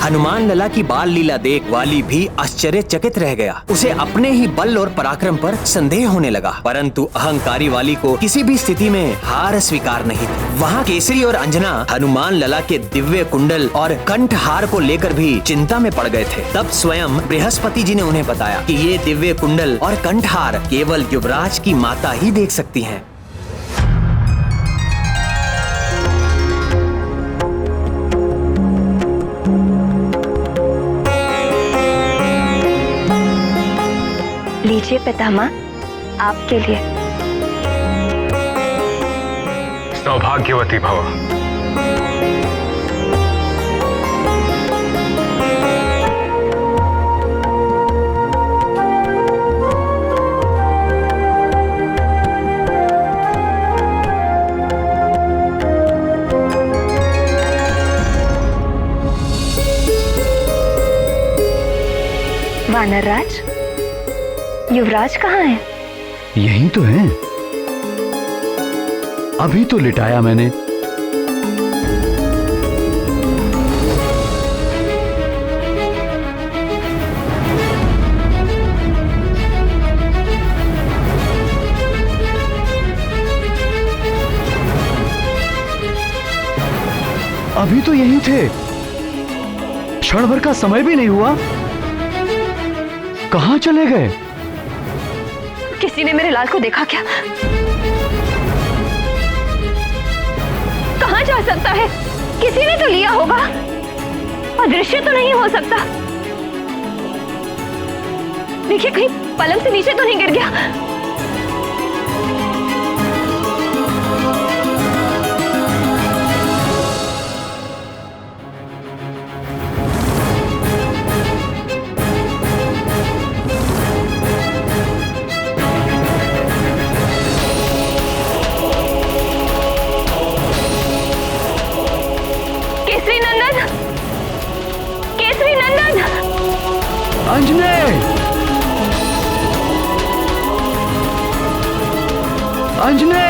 हनुमान लला की बाल लीला देख वाली भी आश्चर्यचकित रह गया। उसे अपने ही बल और पराक्रम पर संदेह होने लगा, परंतु अहंकारी वाली को किसी भी स्थिति में हार स्वीकार नहीं थी। वहाँ केसरी और अंजना हनुमान लला के दिव्य कुंडल और कंठहार को लेकर भी चिंता में पड़ गए थे। तब स्वयं बृहस्पति जी ने उन्हें बताया कि ये दिव्य कुंडल और कंठहार केवल युवराज की माता ही देख सकती हैं। लीजिए पितामह, आपके लिए। सौभाग्यवती भव। वानरराज, युवराज कहाँ है? यही तो है, अभी तो लिटाया मैंने। अभी तो यही थे, क्षण भर का समय भी नहीं हुआ, कहां चले गए? किसी ने मेरे लाल को देखा क्या? कहां जा सकता है? किसी ने तो लिया होगा, अदृश्य तो नहीं हो सकता। देखिए कहीं पलंग से नीचे तो नहीं गिर गया। अंजने! अंजने!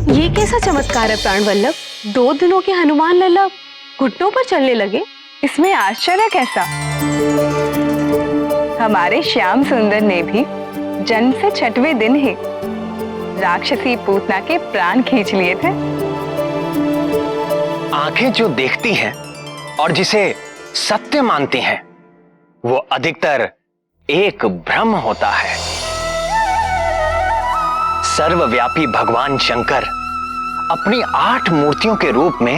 ये कैसा चमत्कार है प्राण वल्लभ? 2 दिनों के हनुमान लला घुटनों पर चलने लगे। इसमें आश्चर्य कैसा? हमारे श्याम सुंदर ने भी जन्म से 6वें दिन ही राक्षसी पूतना के प्राण खींच लिए थे। आंखें जो देखती हैं और जिसे सत्य मानती हैं, वो अधिकतर एक भ्रम होता है। सर्वव्यापी भगवान शंकर अपनी 8 मूर्तियों के रूप में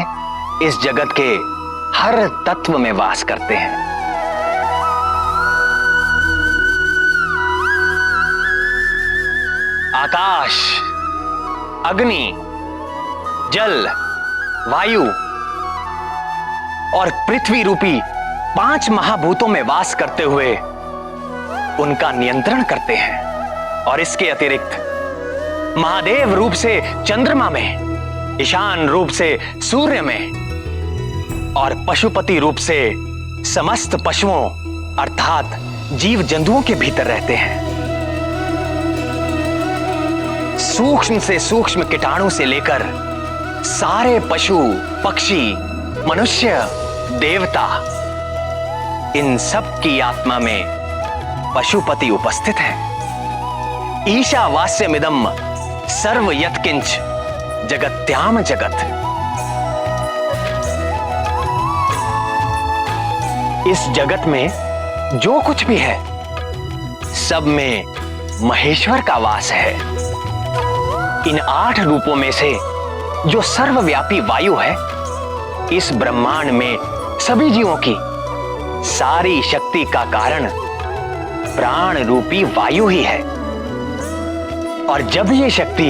इस जगत के हर तत्व में वास करते हैं। आकाश, अग्नि, जल, वायु और पृथ्वी रूपी 5 महाभूतों में वास करते हुए उनका नियंत्रण करते हैं। और इसके अतिरिक्त महादेव रूप से चंद्रमा में, ईशान रूप से सूर्य में और पशुपति रूप से समस्त पशुओं अर्थात जीव जंतुओं के भीतर रहते हैं। सूक्ष्म से सूक्ष्म कीटाणु से लेकर सारे पशु, पक्षी, मनुष्य, देवता, इन सब की आत्मा में पशुपति उपस्थित है। ईशावास्यमिदं सर्व यत्किंच जगत्याम जगत। इस जगत में जो कुछ भी है सब में महेश्वर का वास है। इन 8 रूपों में से जो सर्वव्यापी वायु है, इस ब्रह्मांड में सभी जीवों की सारी शक्ति का कारण प्राण रूपी वायु ही है। और जब ये शक्ति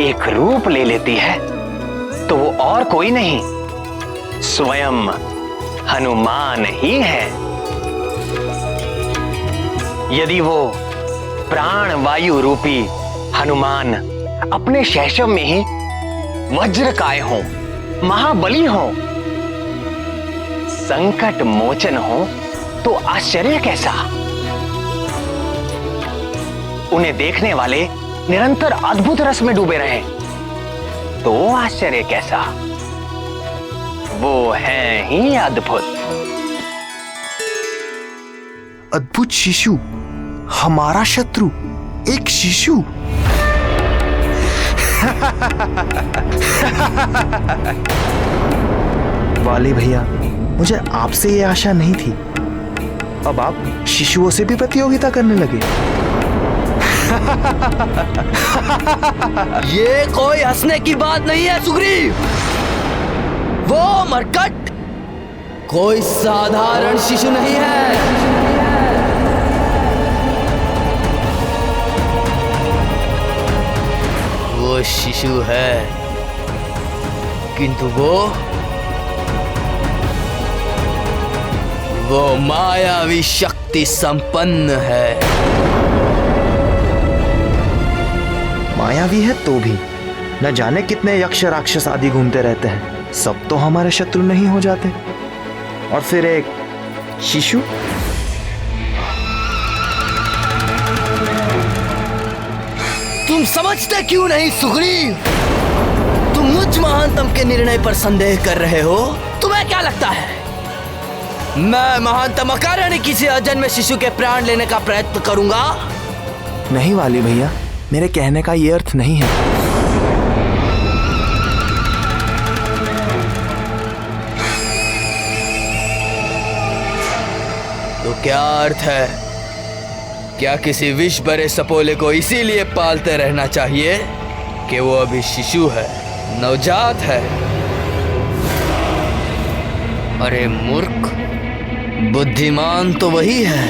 एक रूप ले लेती है तो वो और कोई नहीं, स्वयं हनुमान ही है। यदि वो प्राण वायु रूपी हनुमान अपने शैशव में ही वज्रकाय हो, महाबली हो, संकट मोचन हो, तो आश्चर्य कैसा। उन्हें देखने वाले निरंतर अद्भुत रस में डूबे रहे तो आश्चर्य कैसा। वो हैं ही अद्भुत। अद्भुत शिशु, हमारा शत्रु एक शिशु। वाली भैया, मुझे आपसे ये आशा नहीं थी। अब आप शिशुओं से भी प्रतियोगिता करने लगे। ये कोई हंसने की बात नहीं है सुग्रीव। वो मरकट कोई साधारण शिशु नहीं है। वो शिशु है, किंतु वो मायावी शक्ति संपन्न है। मायावी है तो भी न जाने कितने यक्ष राक्षस आदि घूमते रहते हैं, सब तो हमारे शत्रु नहीं हो जाते। और फिर एक शिशु। तुम समझते क्यों नहीं सुग्रीव? तुम मुझ महानतम के निर्णय पर संदेह कर रहे हो। तुम्हें क्या लगता है मैं महानतम अकारण किसी अजन्मे शिशु के प्राण लेने का प्रयत्न करूंगा? नहीं वाली भैया, मेरे कहने का ये अर्थ नहीं है। तो क्या अर्थ है? क्या किसी विष भरे सपोले को इसीलिए पालते रहना चाहिए कि वो अभी शिशु है, नवजात है? अरे मूर्ख, बुद्धिमान तो वही है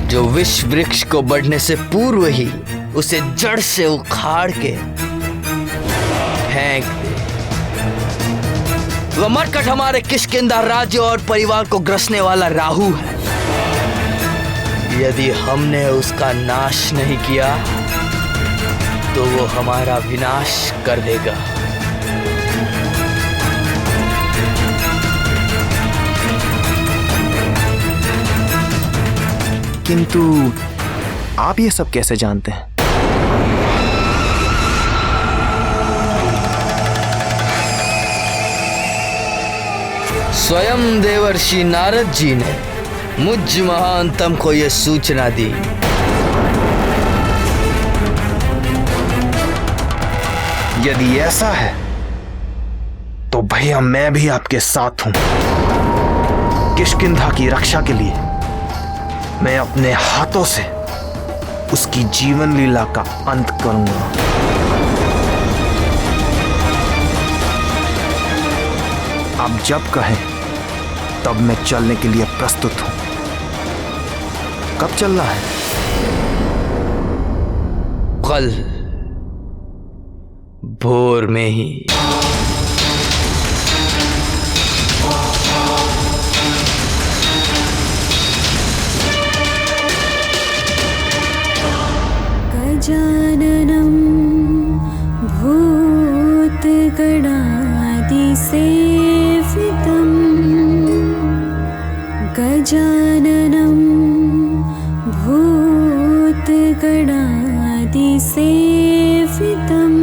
जो विष वृक्ष को बढ़ने से पूर्व ही उसे जड़ से उखाड़ के फेंक दे। वह मरकट हमारे किष्किंधा राज्य और परिवार को ग्रसने वाला राहु है। यदि हमने उसका नाश नहीं किया तो वो हमारा विनाश कर देगा। किंतु आप ये सब कैसे जानते हैं? स्वयं देवर्षि नारद जी ने मुझ महानतम को यह सूचना दी। यदि ऐसा है तो भैया मैं भी आपके साथ हूं। किष्किंधा की रक्षा के लिए मैं अपने हाथों से उसकी जीवन लीला का अंत करूंगा। आप जब कहें तब मैं चलने के लिए प्रस्तुत हूं। कब चलना है? कल भोर में ही। गजाननं भूतगणादिसेवितं गजाननं भूतगणादिसेवितं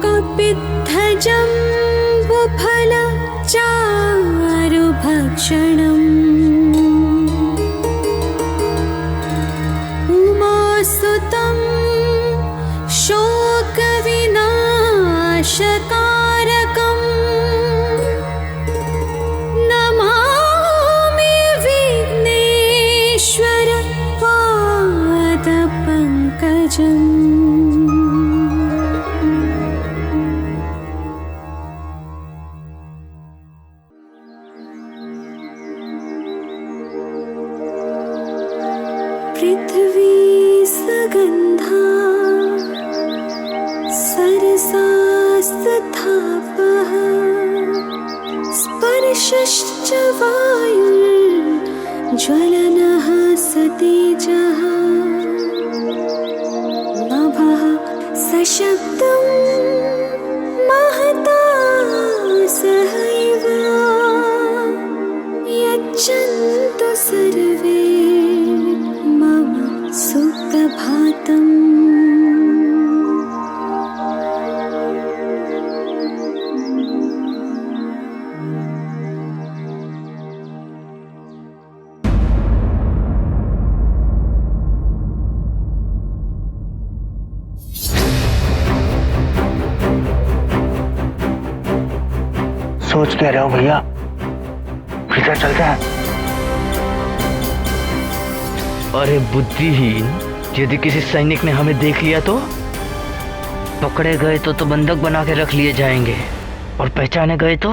कपित्थजम्बुफलचारुभक्षणम् उमासुतं शोकविनाशकारकं नमामि विघ्नेश्वर पादपङ्कजम्। पृथ्वी सगन्धा सरसास्तथापः स्पर्शश्च वायुर्ज्वलनः सतेजः नभः सशब्दं महता सहैव यच्छन्तु सर्वे मम सुप्रभातम्। सोच कह रहे हो भैया, किधर चलते हैं? अरे बुद्धिहीन, यदि किसी सैनिक ने हमें देख लिया तो पकड़े गए तो बंधक बना के रख लिए जाएंगे, और पहचाने गए तो?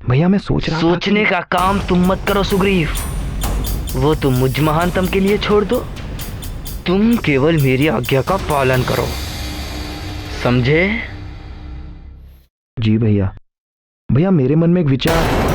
भैया मैं सोच रहा था सोचने का काम तुम मत करो सुग्रीव, वो तुम मुझ महानतम के लिए छोड़ दो। तुम केवल मेरी आज्ञा का पालन करो, समझे? जी भैया। भैया मेरे मन में एक विचार।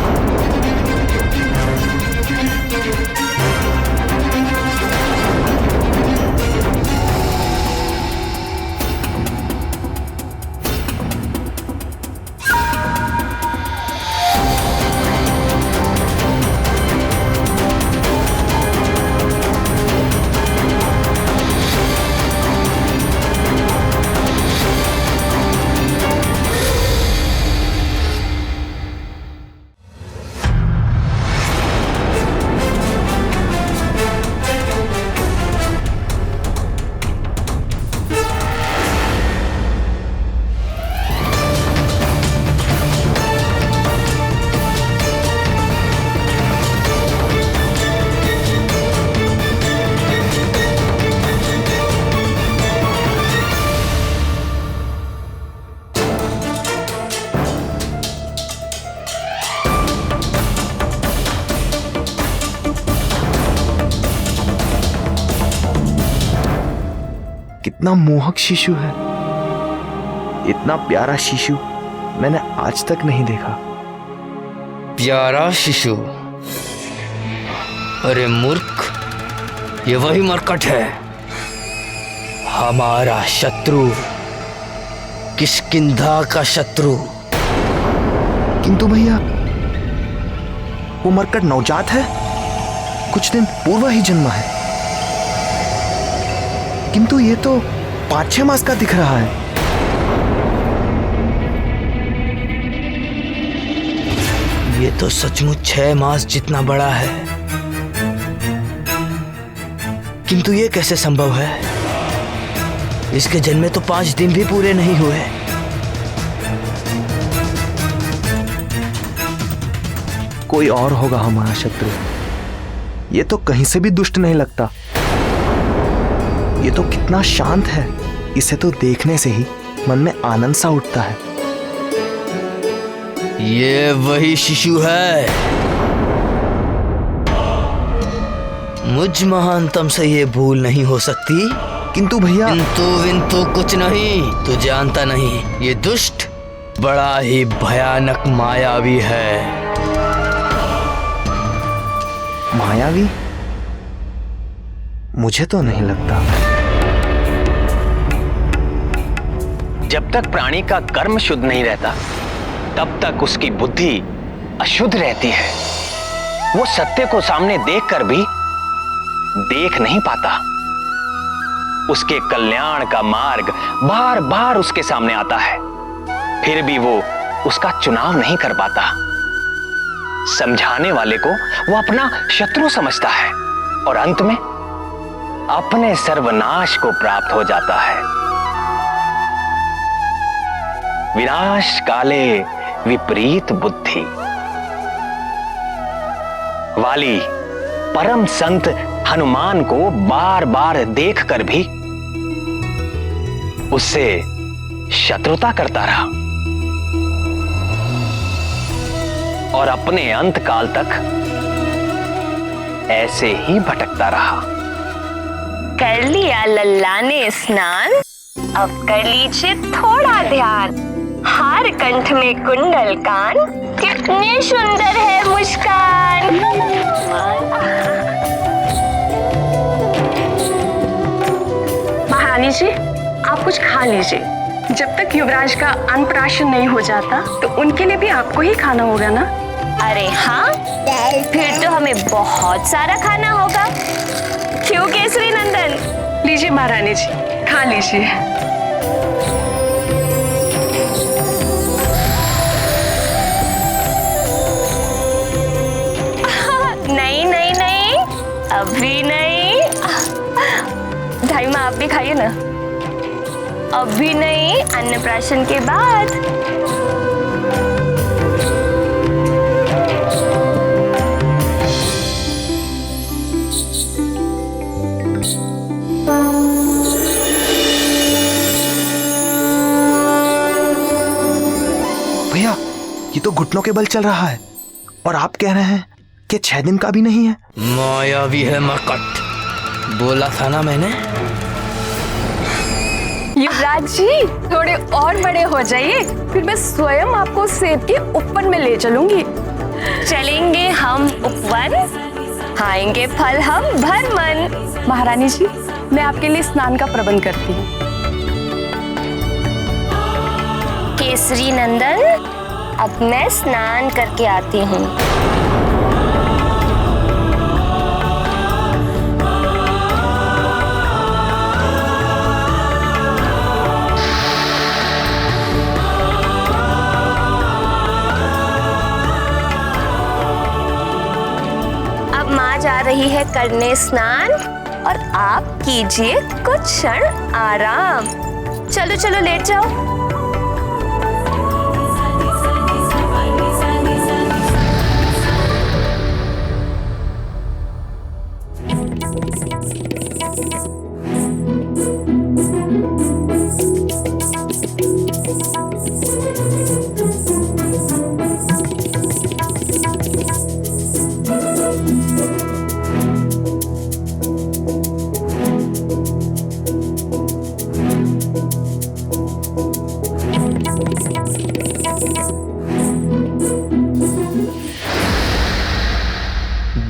कितना मोहक शिशु है, इतना प्यारा शिशु मैंने आज तक नहीं देखा। प्यारा शिशु? अरे मूर्ख, ये वही मरकट है, हमारा शत्रु, किष्किंधा का शत्रु। किंतु भैया वो मरकट नवजात है, कुछ दिन पूर्व ही जन्मा है, किंतु ये तो 5-6 मास का दिख रहा है। ये तो सचमुच 6 मास जितना बड़ा है, किंतु ये कैसे संभव है? इसके जन्मे तो 5 दिन भी पूरे नहीं हुए। कोई और होगा हमारा शत्रु, ये तो कहीं से भी दुष्ट नहीं लगता। ये तो कितना शांत है, इसे तो देखने से ही मन में आनंद सा उठता है। ये वही शिशु है। मुझ महानतम से ये भूल नहीं हो सकती। किंतु भैया, किंतु विंतु कुछ नहीं। तू जानता नहीं, ये दुष्ट बड़ा ही भयानक मायावी है। मायावी? मुझे तो नहीं लगता। जब तक प्राणी का कर्म शुद्ध नहीं रहता तब तक उसकी बुद्धि अशुद्ध रहती है। वो सत्य को सामने देखकर भी देख नहीं पाता। उसके कल्याण का मार्ग बार बार उसके सामने आता है, फिर भी वो उसका चुनाव नहीं कर पाता। समझाने वाले को वो अपना शत्रु समझता है और अंत में अपने सर्वनाश को प्राप्त हो जाता है। विनाश काले विपरीत बुद्धि। वाली परम संत हनुमान को बार बार देखकर भी उससे शत्रुता करता रहा और अपने अंत काल तक ऐसे ही भटकता रहा। कर लिया लल्ला ने स्नान, अब कर लीजिए थोड़ा ध्यान। हार कंठ में कुंडल कान, कितने सुंदर है मुस्कान। महारानी जी, आप कुछ खा लीजिए। जब तक युवराज का अन्नप्राशन नहीं हो जाता तो उनके लिए भी आपको ही खाना होगा ना। अरे हाँ, फिर तो हमें बहुत सारा खाना होगा। क्यों केसरी नंदन? लीजिए महारानी जी, खा लीजिए। नहीं नहीं नहीं, अभी नहीं। ढाई माँ, आप भी खाइए ना। अभी नहीं, अन्नप्राशन के बाद। भैया, ये तो घुटनों के बल चल रहा है और आप कह रहे हैं कि 6 दिन का भी नहीं है। मायावी है मरकट, बोला था ना मैंने। युवराज जी, थोड़े और बड़े हो जाइए, फिर मैं स्वयं आपको सेब के उपवन में ले चलूंगी। चलेंगे हम उपवन, खाएंगे फल हम भर मन। महारानी जी, मैं आपके लिए स्नान का प्रबंध करती हूँ। केसरी नंदन, अब मैं स्नान करके आती हूँ। अब माँ जा रही है करने स्नान और आप कीजिए कुछ क्षण आराम। चलो चलो, लेट जाओ।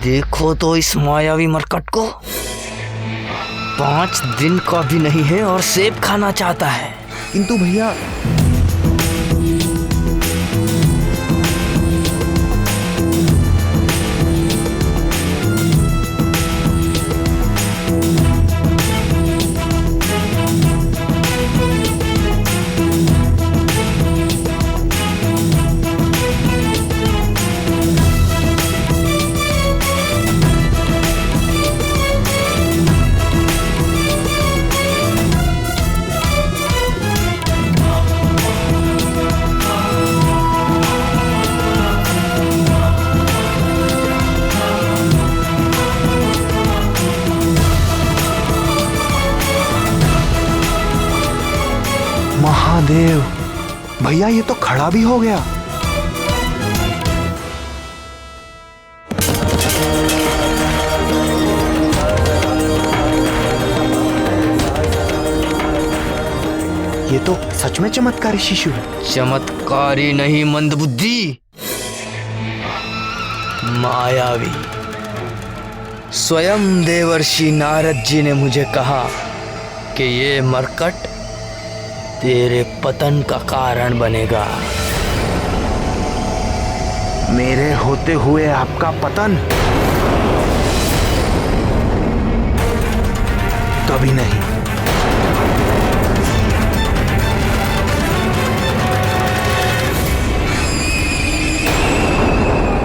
देखो तो इस मायावी मरकट को, 5 दिन का भी नहीं है और सेब खाना चाहता है। किंतु भैया, महादेव, भैया ये तो खड़ा भी हो गया। ये तो सच में चमत्कारी शिशु है। चमत्कारी नहीं, मंदबुद्धि, मायावी। स्वयं देवर्षि नारद जी ने मुझे कहा कि ये मरकट तेरे पतन का कारण बनेगा। मेरे होते हुए आपका पतन?